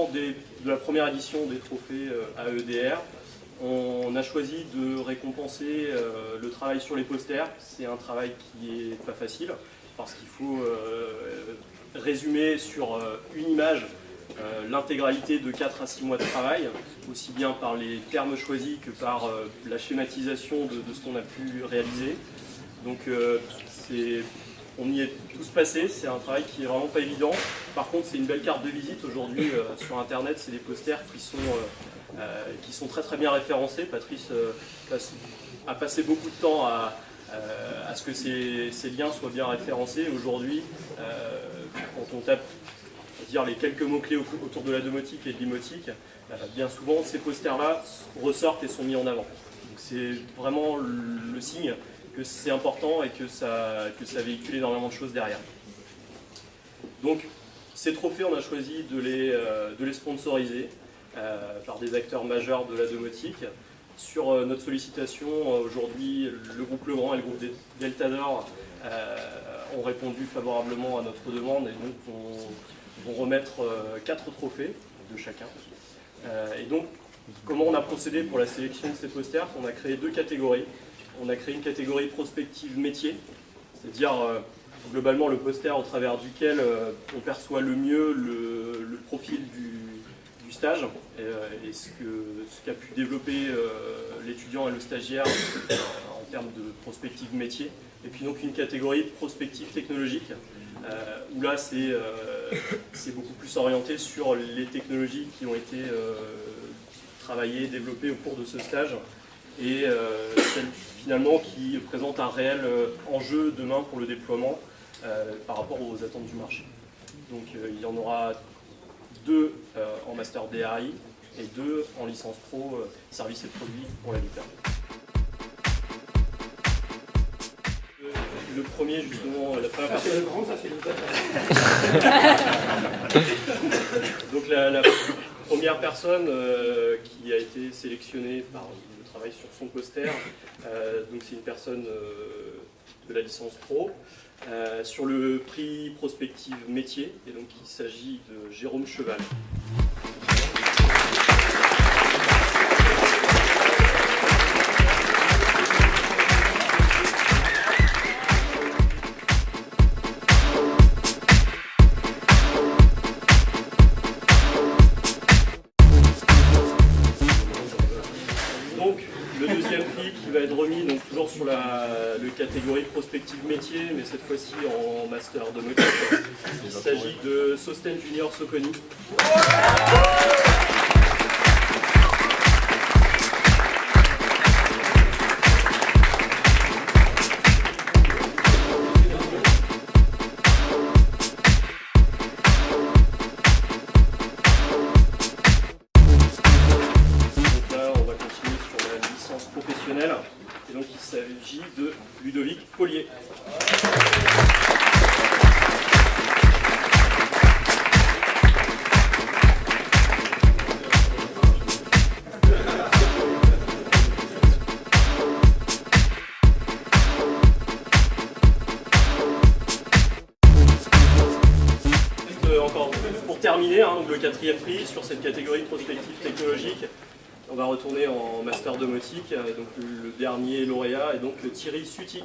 effectivement, de la première édition des trophées AEDR, on a choisi de récompenser le travail sur les posters. C'est un travail qui n'est pas facile, parce qu'il faut résumer sur une image l'intégralité de 4 à 6 mois de travail, aussi bien par les termes choisis que par la schématisation de ce qu'on a pu réaliser. Donc on y est tous passés, c'est un travail qui est vraiment pas évident. Par contre, c'est une belle carte de visite aujourd'hui sur Internet, c'est des posters qui sont très très bien référencés. Patrice a passé beaucoup de temps à ce que ces liens soient bien référencés. Aujourd'hui, quand on tape les quelques mots-clés autour de la domotique et de l'imotique, bien souvent ces posters-là ressortent et sont mis en avant. Donc c'est vraiment le signe que c'est important et que ça véhicule énormément de choses derrière. Donc ces trophées, on a choisi de les sponsoriser par des acteurs majeurs de la domotique. Sur notre sollicitation, aujourd'hui, le groupe Legrand et le groupe Deltador ont répondu favorablement à notre demande et donc vont remettre 4 trophées de chacun. Et donc, comment on a procédé pour la sélection de ces posters? On a créé 2 catégories. On a créé une catégorie prospective métier, c'est-à-dire globalement le poster au travers duquel on perçoit le mieux le profil du stage et ce qu'a pu développer l'étudiant et le stagiaire en termes de prospective métier. Et puis donc une catégorie prospective technologique, où là c'est beaucoup plus orienté sur les technologies qui ont été travaillées, développées au cours de ce stage, et celles finalement qui présentent un réel enjeu demain pour le déploiement par rapport aux attentes du marché. Donc il y en aura 2 en master DRI et 2 en licence pro services et produits pour l'habitat. Le premier, justement, la première personne. C'est le grand, ça c'est le Donc la première personne qui a été sélectionnée par le travail sur son poster, donc c'est une personne de la licence pro, sur le prix prospective métier, et donc il s'agit de Jérôme Cheval. Le deuxième prix qui va être remis, donc toujours sur la catégorie prospective métier, mais cette fois-ci en master domotique. Il s'agit de Sosten Junior Soconi. Professionnel, et donc il s'agit de Ludovic Paulier. Encore pour terminer, donc le 4e prix sur cette catégorie prospective technologique. On va retourner en master domotique, donc le dernier lauréat est donc Thierry Suti.